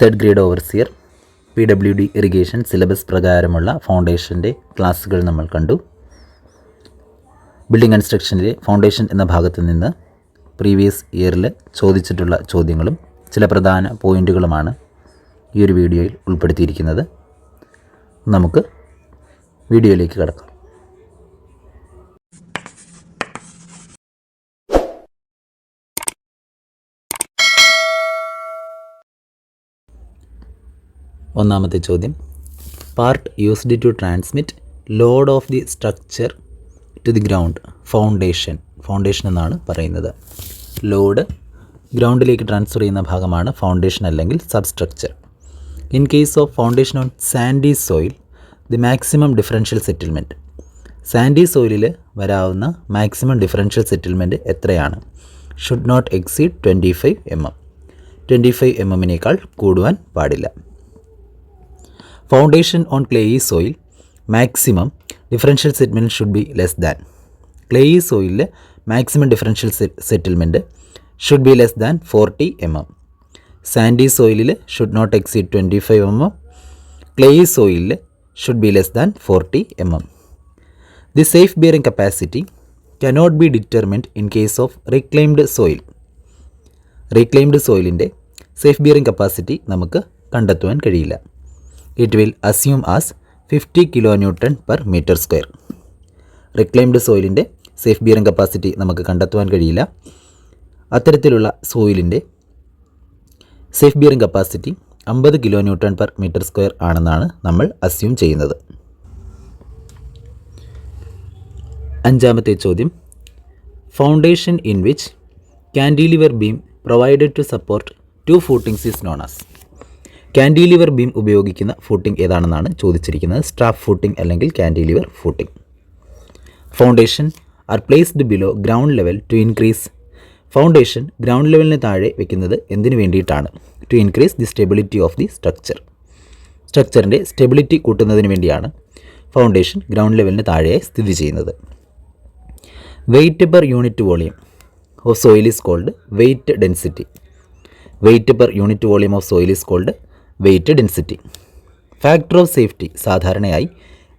Third grade overseer PWD irrigation syllabus പ്രകാരമുള്ള ഫൗണ്ടേഷൻ്റെ ക്ലാസ്സുകൾ നമ്മൾ കണ്ടു. ബിൽഡിംഗ് കൺസ്ട്രക്ഷനിലെ ഫൗണ്ടേഷൻ എന്ന ഭാഗത്തു നിന്ന് പ്രീവിയസ് ഇയറിൽ ചോദിച്ചിട്ടുള്ള ചോദ്യങ്ങളും ചില പ്രധാന പോയിൻറ്റുകളുമാണ് ഈ ഒരു വീഡിയോയിൽ ഉൾപ്പെടുത്തിയിരിക്കുന്നത്. നമുക്ക് വീഡിയോയിലേക്ക് കടക്കാം. ഒന്നാമത്തെ ചോദ്യം, part used to transmit load of the structure to the ground. Foundation എന്നാണ് പറയുന്നത്. ലോഡ് ഗ്രൗണ്ടിലേക്ക് ട്രാൻസ്ഫർ ചെയ്യുന്ന ഭാഗമാണ് ഫൗണ്ടേഷൻ അല്ലെങ്കിൽ substructure. In case of foundation on sandy soil, the maximum differential settlement. Sandy സോയിലിൽ വരാവുന്ന മാക്സിമം ഡിഫറൻഷ്യൽ സെറ്റിൽമെൻറ്റ് എത്രയാണ്? Should not exceed 25 mm. 25 mm കൂടുവാൻ പാടില്ല. Foundation on clayey soil, maximum differential settlement should be less than. Clayey സോയിലിൽ maximum differential settlement should be less than 40 mm. Sandy സോയിലിൽ should not exceed 25 mm. Clayey സോയിലിൽ should be less than 40 mm. The safe bearing capacity cannot be determined in case of reclaimed soil. Reclaimed സോയിലിൻ്റെ safe bearing capacity നമുക്ക് കണ്ടെത്തുവാൻ കഴിയില്ല. It will assume as 50 kN/m². Reclaimed സോയിലിൻ്റെ safe bearing capacity നമുക്ക് കണ്ടെത്തുവാൻ കഴിയില്ല. അത്തരത്തിലുള്ള സോയിലിൻ്റെ സേഫ് ബിയറിംഗ് കപ്പാസിറ്റി 50 kN/m² ആണെന്നാണ് നമ്മൾ അസ്യൂം ചെയ്യുന്നത്. അഞ്ചാമത്തെ ചോദ്യം, foundation in which cantilever beam provided to support 2 footings is known as. Cantilever beam ഉപയോഗിക്കുന്ന ഫൂട്ടിംഗ് ഏതാണെന്നാണ് ചോദിച്ചിരിക്കുന്നത്. സ്ട്രാപ്പ് ഫൂട്ടിംഗ് അല്ലെങ്കിൽ cantilever footing. Foundation are placed below ground level to increase. Foundation ground ലെവലിന് താഴെ വെക്കുന്നത് എന്തിനു വേണ്ടിയിട്ടാണ്? To increase the stability of the structure. സ്ട്രക്ചറിൻ്റെ സ്റ്റെബിലിറ്റി കൂട്ടുന്നതിന് വേണ്ടിയാണ് ഫൗണ്ടേഷൻ ഗ്രൗണ്ട് ലെവലിന് താഴെയായി സ്ഥിതി ചെയ്യുന്നത്. Weight per unit volume of soil is called weight density. Weight per unit volume of soil is called weight density. Factor of safety സാധാരണയായി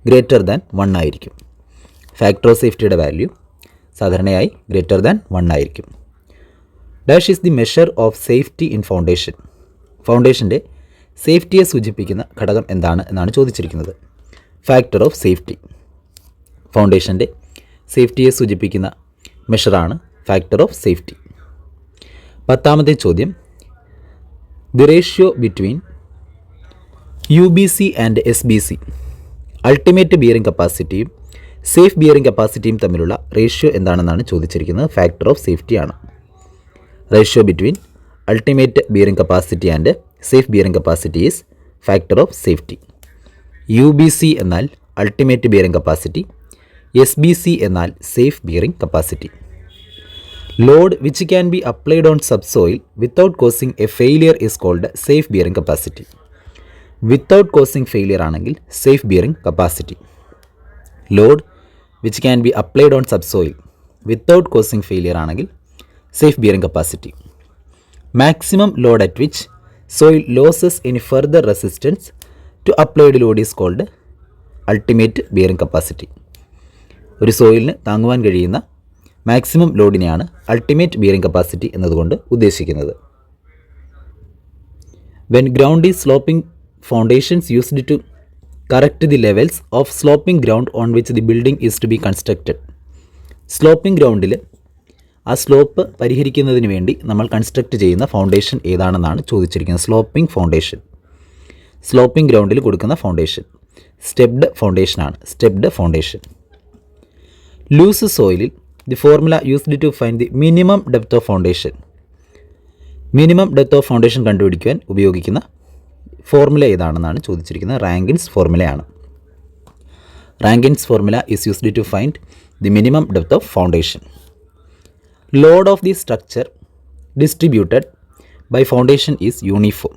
greater than 1 ആയിരിക്കും. Factor of സേഫ്റ്റിയുടെ വാല്യൂ സാധാരണയായി ഗ്രേറ്റർ ദാൻ 1 ആയിരിക്കും. Dash is the measure of safety in foundation. ഫൗണ്ടേഷൻ്റെ സേഫ്റ്റിയെ സൂചിപ്പിക്കുന്ന ഘടകം എന്താണ് എന്നാണ് ചോദിച്ചിരിക്കുന്നത്. Factor of safety. ഫൗണ്ടേഷൻ്റെ സേഫ്റ്റിയെ സൂചിപ്പിക്കുന്ന മെഷറാണ് ഫാക്ടർ ഓഫ് സേഫ്റ്റി. പത്താമത്തെ ചോദ്യം, the ratio between UBC and SBC, ultimate bearing കപ്പാസിറ്റിയും സേഫ് ബിയറിംഗ് കപ്പാസിറ്റിയും തമ്മിലുള്ള റേഷ്യോ എന്താണെന്നാണ് ചോദിച്ചിരിക്കുന്നത്. ഫാക്ടർ ഓഫ് സേഫ്റ്റിയാണ്. Ratio between ultimate bearing capacity and safe bearing capacity is factor of safety. UBC എന്നാൽ അൾട്ടിമേറ്റ് ബിയറിംഗ് കപ്പാസിറ്റി, SBC എന്നാൽ safe bearing capacity. Load which can be applied on subsoil without causing a failure is called safe bearing capacity. Without causing failure ആണെങ്കിൽ safe bearing capacity. Load which can be applied on subsoil without causing failure ആണെങ്കിൽ safe bearing capacity. Maximum load at which soil loses any further resistance to applied load is called ultimate bearing capacity. ഒരു സോയിലിന് താങ്ങുവാൻ കഴിയുന്ന maximum ലോഡിനെയാണ് ultimate bearing capacity എന്നതുകൊണ്ട് ഉദ്ദേശിക്കുന്നത്. When ground is sloping, foundations used to correct the levels of sloping ground on which the building is to be constructed. Sloping ഗ്രൗണ്ടിൽ ആ slope പരിഹരിക്കുന്നതിന് വേണ്ടി നമ്മൾ കൺസ്ട്രക്റ്റ് ചെയ്യുന്ന ഫൗണ്ടേഷൻ ഏതാണെന്നാണ് ചോദിച്ചിരിക്കുന്നത്. Sloping foundation. സ്ലോപ്പിംഗ് ഗ്രൗണ്ടിൽ കൊടുക്കുന്ന ഫൗണ്ടേഷൻ സ്റ്റെപ്ഡ് ഫൗണ്ടേഷനാണ്. Stepped foundation. ലൂസ് സോയിലിൽ the formula used to find the minimum depth of foundation. Minimum depth of foundation കണ്ടുപിടിക്കുവാൻ ഉപയോഗിക്കുന്ന ഫോർമുല ഏതാണെന്നാണ് ചോദിച്ചിരിക്കുന്നത്. റാങ്കിൻസ് ഫോർമുലയാണ്. Rankine's formula is used to find the minimum depth of foundation. Load of the structure distributed by foundation is uniform.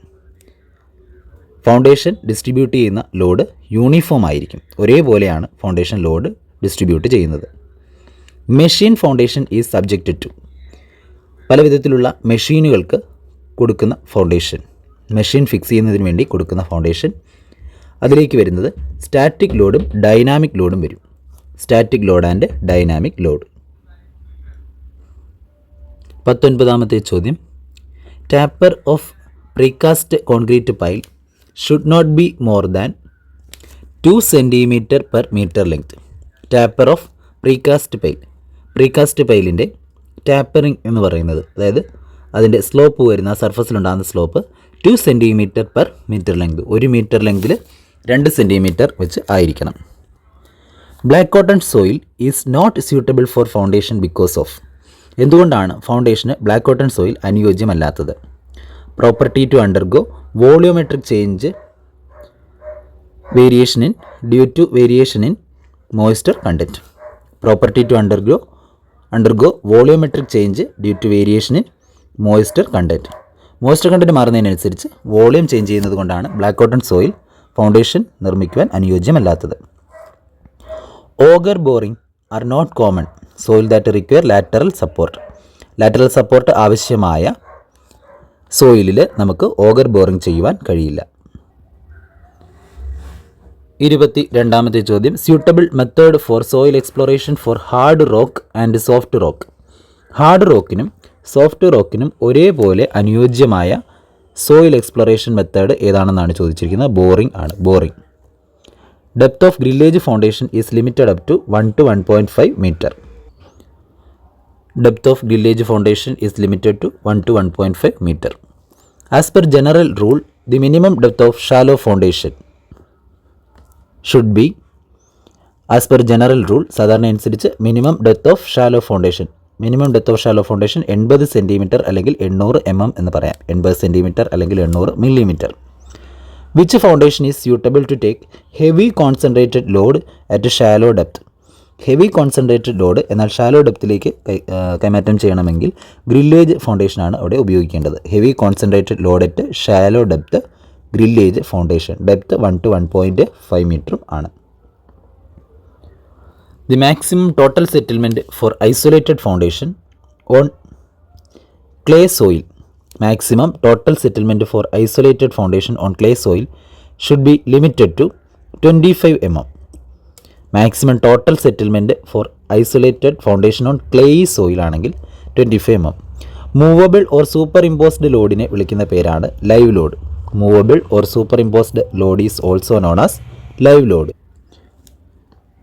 Foundation distribute ചെയ്യുന്ന load uniform ആയിരിക്കും. ഒരേപോലെയാണ് foundation load distribute ചെയ്യുന്നത്. Machine foundation is subjected to. പല വിധത്തിലുള്ള മെഷീനുകൾക്ക് കൊടുക്കുന്ന foundation machine fix ചെയ്യുന്നതിന് വേണ്ടി കൊടുക്കുന്ന ഫൗണ്ടേഷൻ. അതിലേക്ക് വരുന്നത് സ്റ്റാറ്റിക് ലോഡും ഡൈനാമിക് ലോഡും വരും. Static load and dynamic load. 19ാമത്തെ ചോദ്യം, taper of precast concrete pile should not be more than 2 centimetre per metre length. Taper of precast pile, precast പൈലിൻ്റെ ടാപ്പറിംഗ് എന്ന് പറയുന്നത്, അതായത് അതിൻ്റെ സ്ലോപ്പ് വരുന്ന സർഫസിലുണ്ടാകുന്ന slope 2 centimetre per metre length, 1 metre ലെങ്തിൽ 2 സെൻറ്റിമീറ്റർ വെച്ച് ആയിരിക്കണം. Black cotton soil is not suitable for foundation because of. എന്തുകൊണ്ടാണ് ഫൗണ്ടേഷന് ബ്ലാക്ക് കോട്ടൺ സോയിൽ അനുയോജ്യമല്ലാത്തത്? Property to undergo volumetric change variation in due to variation in moisture content. Property to undergo volumetric change due to variation in moisture content. Moisture content മാറുന്നതിനനുസരിച്ച് volume change ചെയ്യുന്നത് കൊണ്ടാണ് black cotton soil foundation നിർമ്മിക്കുവാൻ അനുയോജ്യമല്ലാത്തത്. Auger boring are not common soil that require lateral support. Lateral support ആവശ്യമായ സോയിലിൽ നമുക്ക് auger boring ചെയ്യുവാൻ കഴിയില്ല. 22ാമത്തെ ചോദ്യം, suitable method for soil exploration for hard rock and soft rock. Hard റോക്കിനും soft റോക്കിനും ഒരേപോലെ അനുയോജ്യമായ സോയിൽ എക്സ്പ്ലോറേഷൻ മെത്തേഡ് ഏതാണെന്നാണ് ചോദിച്ചിരിക്കുന്നത്. ബോറിംഗ് ആണ്. Boring. Depth of grillage foundation is limited up to 1 to 1.5 metre. Depth of grillage foundation is limited to 1 to 1.5 meter. As per general rule, the minimum depth of shallow foundation should be, as per general rule, സാധാരണ അനുസരിച്ച് minimum depth of shallow foundation, minimum depth of shallow foundation 80 centimetre അല്ലെങ്കിൽ 800 mm എന്ന് പറയാം. 80 centimetre അല്ലെങ്കിൽ 800 millimetre. Which foundation is suitable to take heavy concentrated load at a shallow depth? Heavy concentrated load എന്നാൽ shallow ഡെപ്തിലേക്ക് കൈമാറ്റം ചെയ്യണമെങ്കിൽ grillage ഫൗണ്ടേഷനാണ് അവിടെ ഉപയോഗിക്കേണ്ടത്. Heavy concentrated load at shallow depth grillage foundation. Depth 1 to 1.5 മീറ്ററും ആണ്. The maximum total settlement for isolated foundation on clay soil. Maximum total settlement for isolated foundation on clay soil should be limited to 25 mm. Maximum total settlement for isolated foundation on clayey soil ആണെങ്കിൽ 25 mm. Movable or super imposed ലോഡിനെ വിളിക്കുന്ന പേരാണ് live load. Movable or superimposed load is also known as live load.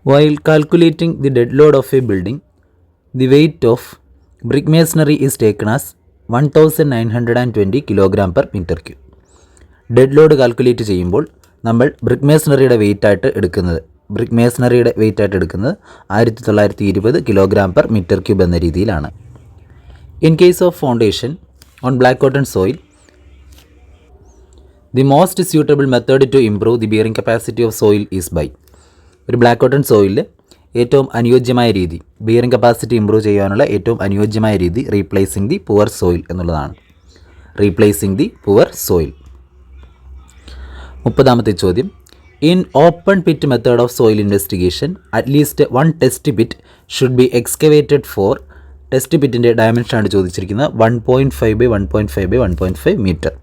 While calculating the dead load of a building, the weight of brick masonry is taken as 1920 kilogram per metre cube. Dead load calculate ചെയ്യുമ്പോൾ നമ്മൾ brick മേസണറിയുടെ വെയ്റ്റായിട്ട് എടുക്കുന്നത് 1920 kilogram per metre cube എന്ന രീതിയിലാണ്. In case of foundation on black cotton soil, the most suitable method to improve the bearing capacity of soil is by. ഒരു black cotton സോയിലിൽ ഏറ്റവും അനുയോജ്യമായ രീതി, ബിയറിംഗ് കപ്പാസിറ്റി ഇംപ്രൂവ് ചെയ്യാനുള്ള ഏറ്റവും അനുയോജ്യമായ രീതി റീപ്ലേസിംഗ് ദി പുവർ സോയിൽ എന്നുള്ളതാണ്. Replacing the poor soil. 30ാമത്തെ ചോദ്യം, in open pit method of soil investigation at least 1 test pit should be excavated for. Test പിറ്റിൻ്റെ ഡയമെൻഷനാണ് ചോദിച്ചിരിക്കുന്നത്. 1.5 by 1.5 by 1.5 metre.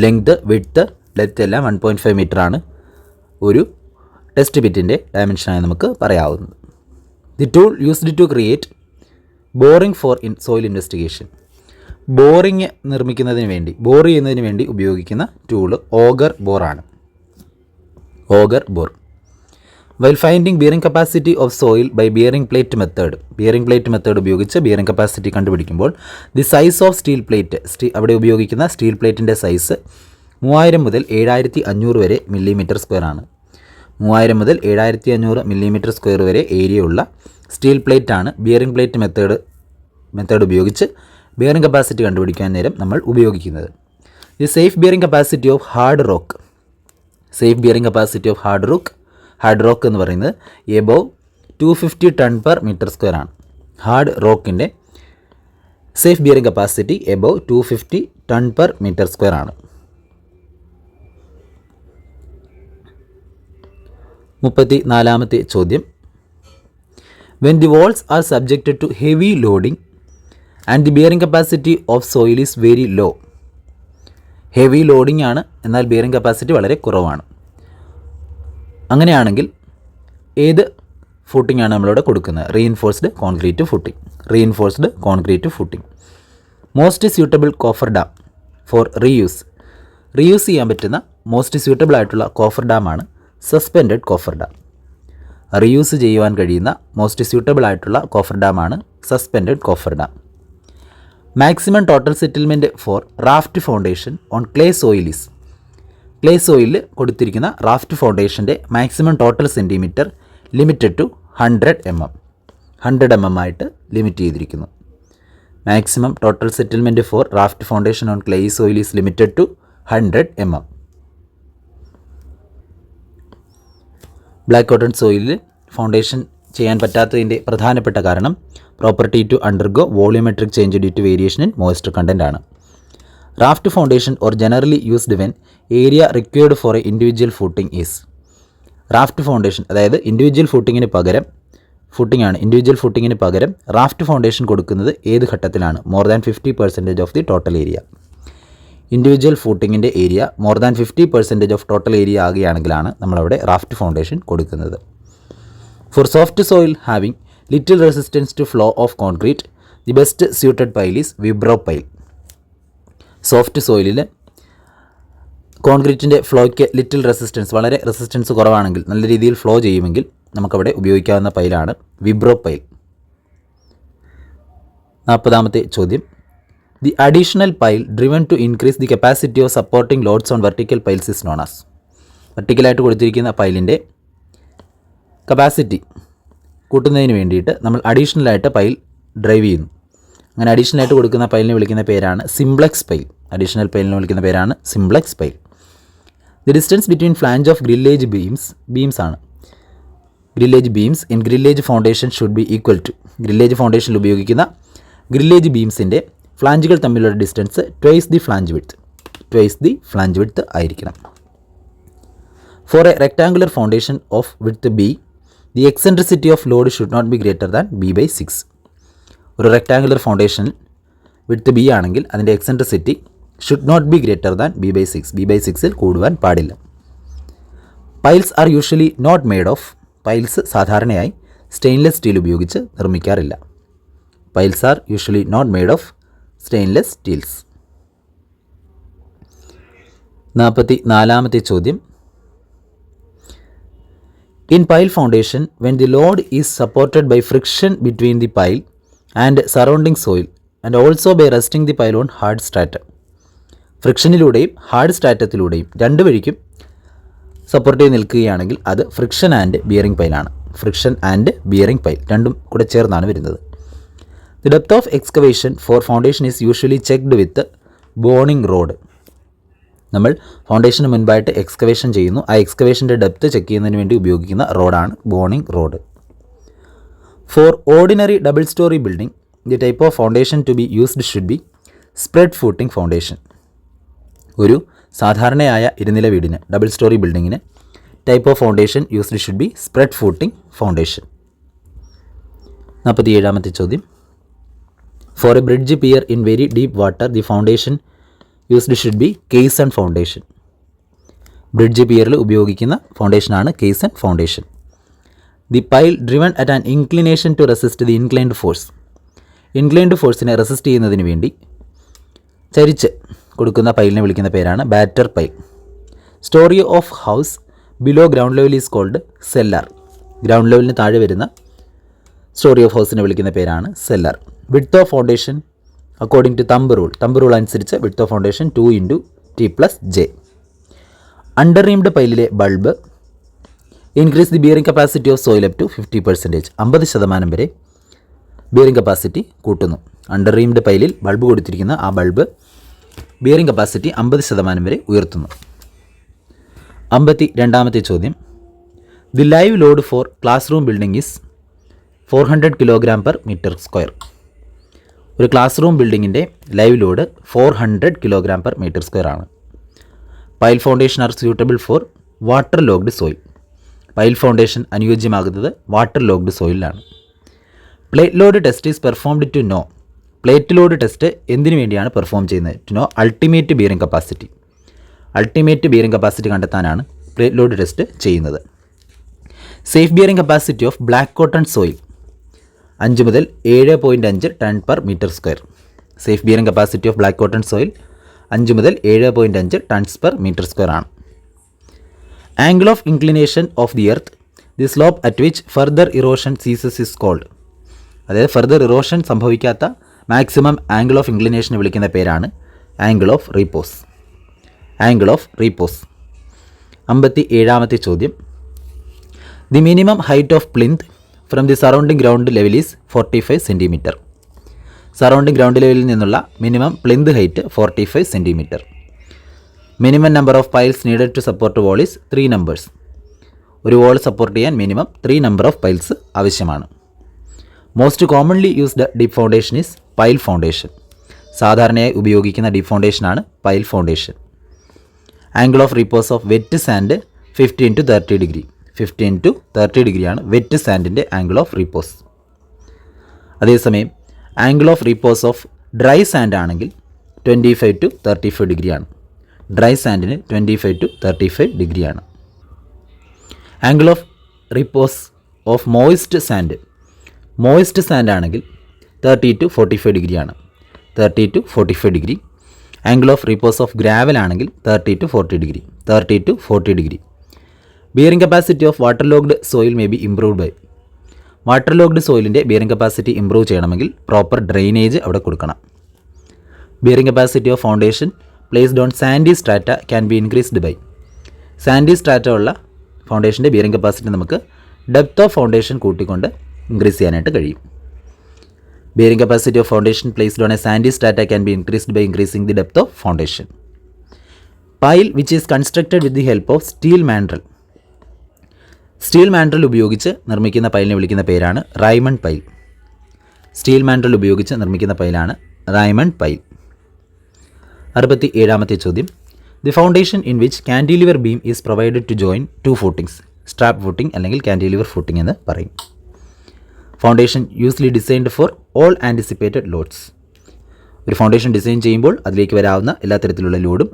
Length, width, depth എല്ലാം 1.5 മീറ്റർ ആണ് ഒരു ടെസ്റ്റ് പിറ്റിൻ്റെ ഡയമെൻഷനായി നമുക്ക് പറയാവുന്നത്. The tool used to create boring for soil investigation. Boring നിർമ്മിക്കുന്നതിന് വേണ്ടി, ബോർ ചെയ്യുന്നതിന് വേണ്ടി ഉപയോഗിക്കുന്ന ടൂള് ഓഗർ ബോറാണ്. Auger bore. While finding bearing capacity of soil by bearing plate method. Bearing plate method ഉപയോഗിച്ച് ബിയറിംഗ് കപ്പാസിറ്റി കണ്ടുപിടിക്കുമ്പോൾ the size of steel plate, അവിടെ ഉപയോഗിക്കുന്ന സ്റ്റീൽ പ്ലേറ്റിൻ്റെ സൈസ് 3000 മുതൽ 7500 വരെ മില്ലിമീറ്റർ സ്ക്വയർ ആണ്. 3000 മുതൽ 7500 മില്ലിമീറ്റർ സ്ക്വയർ വരെ ഏരിയ ഉള്ള സ്റ്റീൽ പ്ലേറ്റ് ആണ് ബിയറിംഗ് പ്ലേറ്റ് മെത്തേഡ് ഉപയോഗിച്ച് ബിയറിംഗ് കപ്പാസിറ്റി കണ്ടുപിടിക്കാൻ നേരം നമ്മൾ ഉപയോഗിക്കുന്നത്. The safe bearing capacity of hard rock. Safe bearing capacity of hard rock എന്ന് പറയുന്നത് above 250 ton per metre square ആണ്. ഹാർഡ് റോക്കിൻ്റെ safe bearing capacity above 250 ton per metre square ആണ്. 34ാമത്തെ ചോദ്യം, when the walls are subjected to heavy loading and the bearing capacity of soil is very low. Heavy loading ആണ്, എന്നാൽ bearing capacity വളരെ കുറവാണ്. അങ്ങനെയാണെങ്കിൽ ഏത് ഫൂട്ടിംഗ് ആണ് നമ്മളിവിടെ കൊടുക്കുന്നത്? Reinforced concrete footing. Most suitable cofferdam for reuse ചെയ്യാൻ പറ്റുന്ന മോസ്റ്റ് സ്യൂട്ടബിൾ ആയിട്ടുള്ള കോഫർ ഡാമാണ് സസ്പെൻഡഡ് കോഫർ ഡാം. റീയൂസ് ചെയ്യുവാൻ കഴിയുന്ന മോസ്റ്റ് സ്യൂട്ടബിൾ ആയിട്ടുള്ള കോഫർ ഡാമാണ് suspended cofferdam. Maximum total settlement for raft foundation on clay സോയിലിൽ കൊടുത്തിരിക്കുന്ന റാഫ്റ്റ് ഫൗണ്ടേഷൻ്റെ maximum total centimetre limited to 100 mm ആയിട്ട് ലിമിറ്റ് ചെയ്തിരിക്കുന്നു. Maximum total settlement for raft foundation on clay soil is limited to 100 mm. Black cotton സോയിലിൽ foundation ചെയ്യാൻ പറ്റാത്തതിൻ്റെ പ്രധാനപ്പെട്ട കാരണം property to undergo volumetric change due to variation in moisture content ആണ്. Raft foundation or generally used when area required for a individual footing is. Raft foundation, അതായത് individual ഫൂട്ടിങ്ങിന് പകരം raft foundation കൊടുക്കുന്നത് ഏത് ഘട്ടത്തിലാണ്? More than 50% of the total area. Individual ഫൂട്ടിങ്ങിൻ്റെ area more than 50% of total area ആകുകയാണെങ്കിലാണ് നമ്മളവിടെ raft foundation കൊടുക്കുന്നത്. For soft soil having little resistance to flow of concrete the best suited pile is vibro pile. Soft സോയിലിൽ കോൺക്രീറ്റിൻ്റെ ഫ്ലോയ്ക്ക് little resistance, വളരെ resistance കുറവാണെങ്കിൽ, നല്ല രീതിയിൽ ഫ്ലോ ചെയ്യുമെങ്കിൽ നമുക്കവിടെ ഉപയോഗിക്കാവുന്ന പൈലാണ് വിബ്രോ പൈൽ. 40ാമത്തെ ചോദ്യം. The additional pile driven to increase the capacity of supporting loads on vertical piles is known as. വെർട്ടിക്കലായിട്ട് കൊടുത്തിരിക്കുന്ന പൈലിൻ്റെ കപ്പാസിറ്റി കൂട്ടുന്നതിന് വേണ്ടിയിട്ട് നമ്മൾ അഡീഷണലായിട്ട് പൈൽ ഡ്രൈവ് ചെയ്യുന്നു. അങ്ങനെ അഡീഷണലായിട്ട് കൊടുക്കുന്ന പൈലിനെ വിളിക്കുന്ന പേരാണ് സിംപ്ലക്സ് പൈൽ. അഡീഷണൽ പൈലിനെ വിളിക്കുന്ന പേരാണ് simplex pile. The distance between flange of grillage beams ആണ്. Grillage beams in grillage foundation should be equal to. Grillage ഫൗണ്ടേഷനിൽ ഉപയോഗിക്കുന്ന ഗ്രില്ലേജ് ബീംസിൻ്റെ ഫ്ലാഞ്ചുകൾ തമ്മിലുള്ള distance twice the flange width ആയിരിക്കണം. For a rectangular foundation of width B the eccentricity of load should not be greater than b/6. ഒരു rectangular foundation width B ആണെങ്കിൽ അതിൻ്റെ eccentricity should not be greater than b/6. b/6ൽ കൂടുവാൻ പാടില്ല. Piles are usually not made of. Piles സാധാരണയായി stainless steel ഉപയോഗിച്ച് നിർമ്മിക്കാറില്ല. Piles are usually not made of stainless steels. 44ാമത്തെ ചോദ്യം. In pile foundation, when the load is supported by friction between the pile and surrounding soil and also by resting the pile on hard stratum. ഫ്രിക്ഷനിലൂടെയും hard സ്ട്രാറ്റത്തിലൂടെയും രണ്ട് വഴിക്കും support ചെയ്ത് നിൽക്കുകയാണെങ്കിൽ അത് friction and bearing പൈലാണ്. ഫ്രിക്ഷൻ ആൻഡ് ബിയറിംഗ് പൈൽ രണ്ടും കൂടെ ചേർന്നാണ് വരുന്നത്. The depth of excavation for foundation is usually checked with boning rod. നമ്മൾ ഫൗണ്ടേഷന് മുൻപായിട്ട് എക്സ്കവേഷൻ ചെയ്യുന്നു. ആ എക്സ്കവേഷൻ്റെ ഡെപ്ത് ചെക്ക് ചെയ്യുന്നതിന് വേണ്ടി ഉപയോഗിക്കുന്ന റോഡാണ് boning rod. For ordinary double storey building the type of foundation to be used should be spread footing foundation. ഒരു സാധാരണയായ ഇരുനില വീടിന്, ഡബിൾ സ്റ്റോറി ബിൽഡിങ്ങിന് type of foundation used should be spread footing foundation. 47ാമത്തെ ചോദ്യം. For a bridge pier in very deep water the foundation used should be caisson foundation. Bridge പിയറിൽ ഉപയോഗിക്കുന്ന ഫൗണ്ടേഷനാണ് caisson foundation. The pile driven at an inclination to resist the inclined force. Inclined ഫോഴ്സിനെ resist ചെയ്യുന്നതിന് വേണ്ടി ചരിച്ച് കൊടുക്കുന്ന പൈലിനെ വിളിക്കുന്ന പേരാണ് batter pile. Story of house below ground level is called cellar. Ground ലെവലിന് താഴെ വരുന്ന സ്റ്റോറി ഓഫ് ഹൗസിനെ വിളിക്കുന്ന പേരാണ് cellar. Width of foundation according to thumb rule അനുസരിച്ച് width of foundation 2 × T+J. Under reamed പൈലിലെ bulb increase the bearing capacity of soil up to 50%. 50% വരെ bearing capacity കൂട്ടുന്നു. അണ്ടർ റീംഡ് പൈലിൽ ബൾബ് കൊടുത്തിരിക്കുന്ന ആ ബൾബ് ബിയറിംഗ് കപ്പാസിറ്റി 50% വരെ ഉയർത്തുന്നു. 52ാമത്തെ ചോദ്യം. The live load for class room building is 400 kg/m². ഒരു ക്ലാസ് റൂം ബിൽഡിങ്ങിൻ്റെ ലൈവ് ലോഡ് 400 kg/m² ആണ്. Pile foundation are suitable for water logged soil. Pile foundation അനുയോജ്യമാകുന്നത് വാട്ടർ ലോക്ഡ് സോയിലാണ്. Plate load test is performed to know. Plate load test എന്തിനു വേണ്ടിയാണ് perform ചെയ്യുന്നത്? To know ultimate bearing capacity. Ultimate bearing capacity കണ്ടെത്താനാണ് plate load test ചെയ്യുന്നത്. Safe bearing capacity of black cotton soil 5 മുതൽ 7.5 ton per metre square. Safe bearing capacity of black cotton soil 5 മുതൽ 7.5 tons per metre square ആണ്. Angle of inclination of the earth, the slope at which further erosion ceases is called. അതായത് further erosion സംഭവിക്കാത്ത maximum angle of ഇൻക്ലിനേഷനെ വിളിക്കുന്ന പേരാണ് angle of repose. Angle of repose. 57ാമത്തെ ചോദ്യം. The minimum height of plinth from the surrounding ground level is 45 centimetre. Surrounding ground ലെവലിൽ നിന്നുള്ള minimum plinth height 45 centimetre. Minimum number of piles needed to support wall is 3 numbers. ഒരു wall support ചെയ്യാൻ minimum 3 number of piles ആവശ്യമാണ്. Most commonly used deep foundation is pile foundation. സാധാരണയായി ഉപയോഗിക്കുന്ന deep ഫൗണ്ടേഷനാണ് pile foundation. Angle of repose of wet sand 15 to 30 degree. 15 to 30 ഡിഗ്രിയാണ് wet സാൻഡിൻ്റെ angle of repose. അതേസമയം angle of repose of dry sand ആണെങ്കിൽ 25 to 35 ഡിഗ്രിയാണ്. Dry സാൻഡിന് 25 to 35 ഡിഗ്രിയാണ്. Angle of repose of moist sand ആണെങ്കിൽ 30 to 45 ഡിഗ്രിയാണ്. 30 to 45 degree. Angle of repose of gravel ആണെങ്കിൽ 30 to 40 degree. 30 to 40 degree. Bearing capacity of water logged soil may be improved by. Water logged സോയിലിൻ്റെ bearing capacity improve ചെയ്യണമെങ്കിൽ proper drainage അവിടെ കൊടുക്കണം. Bearing capacity of foundation placed on sandy strata can be increased by. Sandy strata ഉള്ള ഫൗണ്ടേഷൻ്റെ bearing capacity നമുക്ക് depth of foundation കൂട്ടിക്കൊണ്ട് increase ചെയ്യാനായിട്ട് കഴിയും. Bearing capacity of foundation placed on a sandy strata can be increased by increasing the depth of foundation. Pile which is constructed with the help of steel mandrel. Steel mandrel ഉപയോഗിച്ച് നിർമ്മിക്കുന്ന പൈലിനെ വിളിക്കുന്ന പേരാണ് Raymond pile. Steel mandrel ഉപയോഗിച്ച് നിർമ്മിക്കുന്ന പൈലാണ് Raymond pile. 67ാമത്തെ ചോദ്യം. The foundation in which cantilever beam is provided to join 2 footings. Strap footing അല്ലെങ്കിൽ കാൻഡിലിവർ ഫൂട്ടിംഗ് എന്ന് പറയും. Foundation usually designed for all anticipated loads. ഒരു ഫൗണ്ടേഷൻ ഡിസൈൻ ചെയ്യുമ്പോൾ അതിലേക്ക് വരാവുന്ന എല്ലാ തരത്തിലുള്ള ലോഡും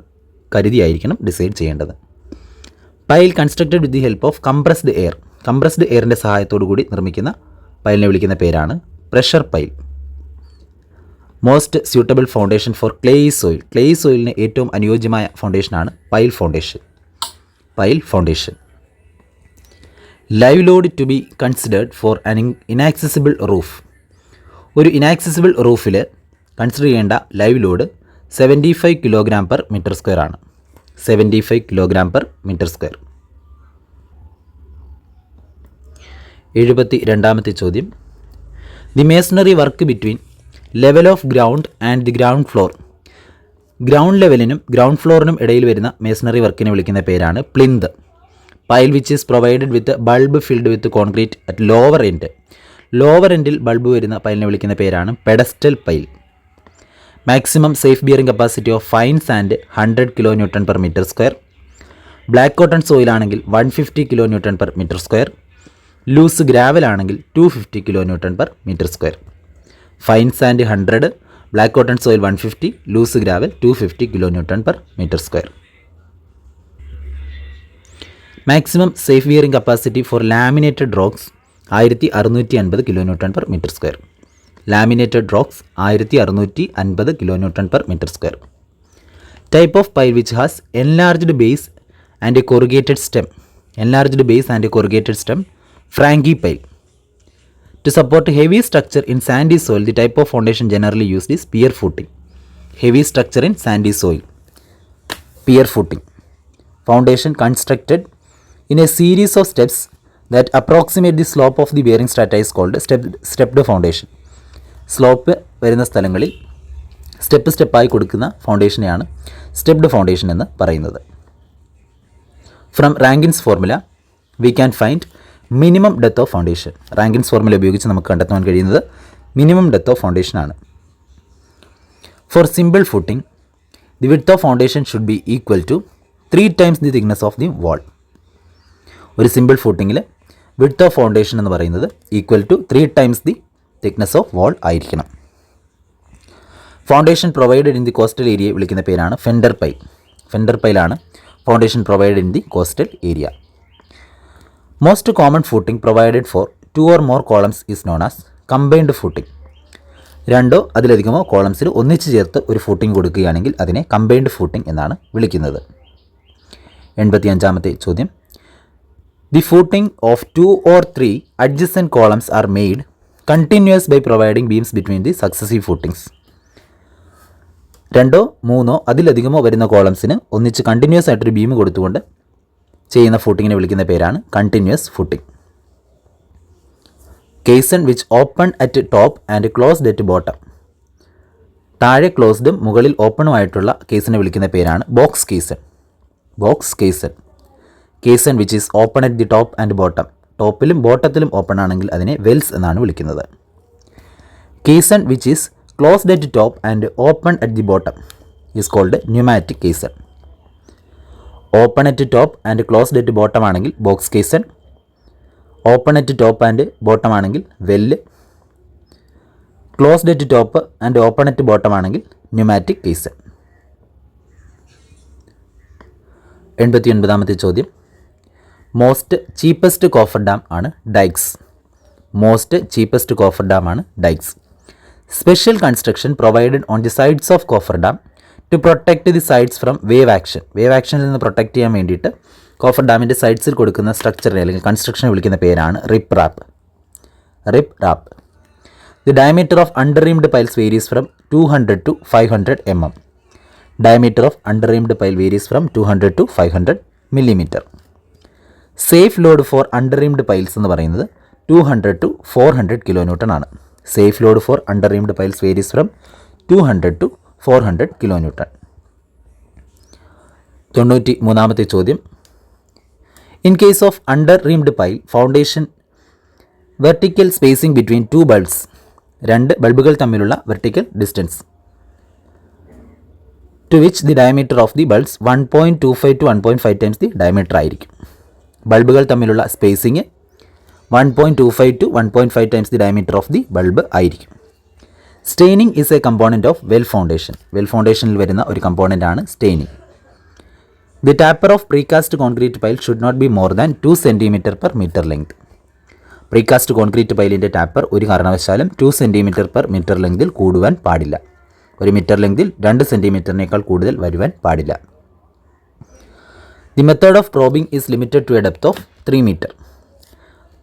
കരുതിയായിരിക്കണം ഡിസൈൻ ചെയ്യേണ്ടത്. Pile constructed with the help of compressed air. Compressed എയറിൻ്റെ സഹായത്തോടു കൂടി നിർമ്മിക്കുന്ന പൈലിനെ വിളിക്കുന്ന പേരാണ് pressure pile. Most suitable foundation for clayey soil. Clayey സോയിലിന് ഏറ്റവും അനുയോജ്യമായ ഫൗണ്ടേഷനാണ് pile foundation. Pile foundation. Live load to be considered for an inaccessible roof. ഒരു ഇനാക്സസിബിൾ റൂഫിൽ കൺസിഡർ ചെയ്യേണ്ട live load 75 kilogram per metre square ആണ്. 75 കിലോഗ്രാം പെർ മീറ്റർ സ്ക്വയർ. 72ാമത്തെ ചോദ്യം. The masonry work between level of ground and the ground floor. Ground ലെവലിനും ground ഫ്ലോറിനും ഇടയിൽ വരുന്ന മേസണറി വർക്കിനെ വിളിക്കുന്ന പേരാണ് plinth. Pile which is provided with bulb filled with concrete at lower end. Lower എൻഡിൽ ബൾബ് വരുന്ന പൈലിനെ വിളിക്കുന്ന പേരാണ് pedestal pile. Maximum safe bearing capacity of fine sand 100 kilo newton per metre square. Black cotton soil ആണെങ്കിൽ 150 kilo newton per metre square. Loose gravel ആണെങ്കിൽ 250 kilo newton per metre square. Fine sand 100, black cotton soil 150, loose gravel 250 kilo newton per metre square. Maximum safe bearing capacity for laminated rocks 1650 kilo newton per metre square. Laminated rocks 1650 kilo newton per metre square. Type of pile which has enlarged base and a corrugated stem. Enlarged base and a corrugated stem, Franki pile. To support heavy structure in sandy soil, the type of foundation generally used is pier footing. Heavy structure in sandy soil, pier footing. Foundation constructed in a series of steps that approximate the slope of the bearing strata is called stepped foundation. Slope വരുന്ന സ്ഥലങ്ങളിൽ സ്റ്റെപ്പായി കൊടുക്കുന്ന ഫൗണ്ടേഷനെയാണ് stepped foundation എന്ന് പറയുന്നത്. From Rankine's formula we can find minimum depth of foundation. Rankine's formula ഉപയോഗിച്ച് നമുക്ക് കണ്ടെത്താൻ കഴിയുന്നത് മിനിമം ഡെപ്ത് ഓഫ് ഫൗണ്ടേഷൻ ആണ്. For simple footing the width of foundation should be equal to 3 times the thickness of the wall. ഒരു simple ഫുട്ടിങ്ങിൽ width of foundation എന്ന് പറയുന്നത് equal to 3 times the thickness of wall ആയിരിക്കണം. Foundation provided in the coastal ഏരിയയെ വിളിക്കുന്ന പേരാണ് fender pile. Fender പൈലാണ് foundation provided in the coastal area. Most common footing provided for 2 or more columns is known as combined footing. 2 അതിലധികമോ കോളംസിൽ ഒന്നിച്ചു ചേർത്ത് ഒരു footing കൊടുക്കുകയാണെങ്കിൽ അതിനെ കമ്പൈൻഡ് ഫൂട്ടിംഗ് എന്നാണ് വിളിക്കുന്നത്. 85-ാമത്തെ ചോദ്യം. The footing of 2 or 3 adjacent columns are made continuous by providing beams between the successive footings. 2 3 അതിലധികമോ വരുന്ന കോളംസിന് ഒന്നിച്ച് കണ്ടിന്യൂസ് ആയിട്ടൊരു ബീം കൊടുത്തുകൊണ്ട് ചെയ്യുന്ന ഫൂട്ടിങ്ങിനെ വിളിക്കുന്ന പേരാണ് continuous footing. Caisson which open at top and closed at bottom. താഴെ ക്ലോസ്ഡും മുകളിൽ ഓപ്പണുമായിട്ടുള്ള കേസിനെ വിളിക്കുന്ന പേരാണ് box caisson. Box caisson. Caisson which is open at the top and bottom. ടോപ്പിലും ബോട്ടത്തിലും ഓപ്പൺ ആണെങ്കിൽ അതിനെ വെൽസ് എന്നാണ് വിളിക്കുന്നത്. Caisson which is closed at top and open at the bottom is called pneumatic caisson. Open at top and closed at bottom ആണെങ്കിൽ box caisson. Open at top and bottom ആണെങ്കിൽ well. Closed at top and open at bottom ആണെങ്കിൽ pneumatic caisson. 89-ാമത്തെ ചോദ്യം. Most cheapest coffer dam ആണ് dykes. Most cheapest coffer dam ആണ് dykes. Special construction provided on the sides of coffer dam to protect the sides from wave action. Wave ആക്ഷനിൽ നിന്ന് protect ചെയ്യാൻ വേണ്ടിയിട്ട് coffer ഡാമിൻ്റെ സൈഡ്സിൽ കൊടുക്കുന്ന സ്ട്രക്ചറിനെ അല്ലെങ്കിൽ കൺസ്ട്രക്ഷനെ വിളിക്കുന്ന പേരാണ് rip rap. Rip rap. The diameter of underreamed piles varies from 200 to 500 mm. Diameter of underreamed pile varies from 200 to 500 mm. Safe load for underreamed piles എന്ന് പറയുന്നത് 200 to 400 kN ആണ്. Safe load for underreamed piles varies from 200 to 400 kN. 93-ാമത്തെ ചോദ്യം. In case of underreamed pile foundation vertical spacing between 2 bulbs. 2 ബൾബുകൾ തമ്മിലുള്ള vertical distance to which the diameter of the bulbs 1.25 to 1.5 times the diameter ആയിരിക്കും. ബൾബുകൾ തമ്മിലുള്ള spacing 1.25 to 1.5 times the diameter of the bulb ആയിരിക്കും. Steining is a component of well foundation. Well ഫൗണ്ടേഷനിൽ വരുന്ന ഒരു component ആണ് steining. The taper of precast concrete pile should not be more than 2 cm/m length. Precast concrete പൈലിൻ്റെ taper ഒരു കാരണവശാലും 2 cm/m ലെങ്തിൽ കൂടുവാൻ പാടില്ല. 1 metre ലെങ്തിൽ 2 cm കൂടുതൽ വരുവാൻ പാടില്ല. The method of probing is limited to a depth of 3 meter.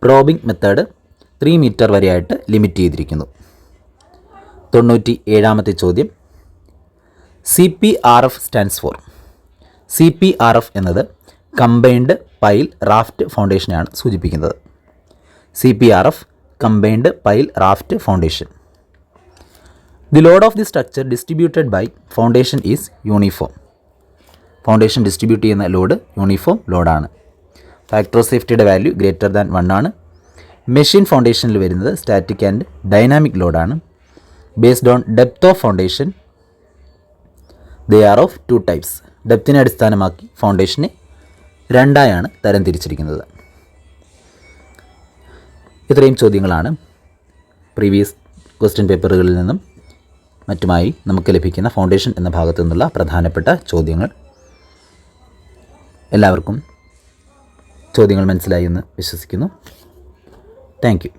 Probing method 3 meter വരെയായിട്ട് limit ചെയ്തിരിക്കുന്നു. 97-ാമത്തെ ചോദ്യം. CPRF stands for. CPRF എന്നത് കമ്പൈൻഡ് പൈൽ റാഫ്റ്റ് ഫൗണ്ടേഷനെയാണ് സൂചിപ്പിക്കുന്നത്. CPRF combined pile raft foundation. The load of the structure distributed by foundation is uniform. Foundation distribute ചെയ്യുന്ന load uniform ലോഡാണ്. Factor of സേഫ്റ്റിയുടെ വാല്യൂ ഗ്രേറ്റർ ദാൻ 1 ആണ്. Machine ഫൗണ്ടേഷനിൽ വരുന്നത് static and dynamic ലോഡാണ്. Based on depth of foundation they are of 2 types. ഡെപ്തിനെ അടിസ്ഥാനമാക്കി ഫൗണ്ടേഷനെ 2ആയാണ് തരംതിരിച്ചിരിക്കുന്നത്. ഇത്രയും ചോദ്യങ്ങളാണ് പ്രീവിയസ് ക്വസ്റ്റ്യൻ പേപ്പറുകളിൽ നിന്നും മറ്റുമായി നമുക്ക് ലഭിക്കുന്ന ഫൗണ്ടേഷൻ എന്ന ഭാഗത്തു നിന്നുള്ള പ്രധാനപ്പെട്ട ചോദ്യങ്ങൾ. എല്ലാവർക്കും ചോദ്യങ്ങൾ മനസ്സിലായി എന്ന് വിശ്വസിക്കുന്നു. Thank you.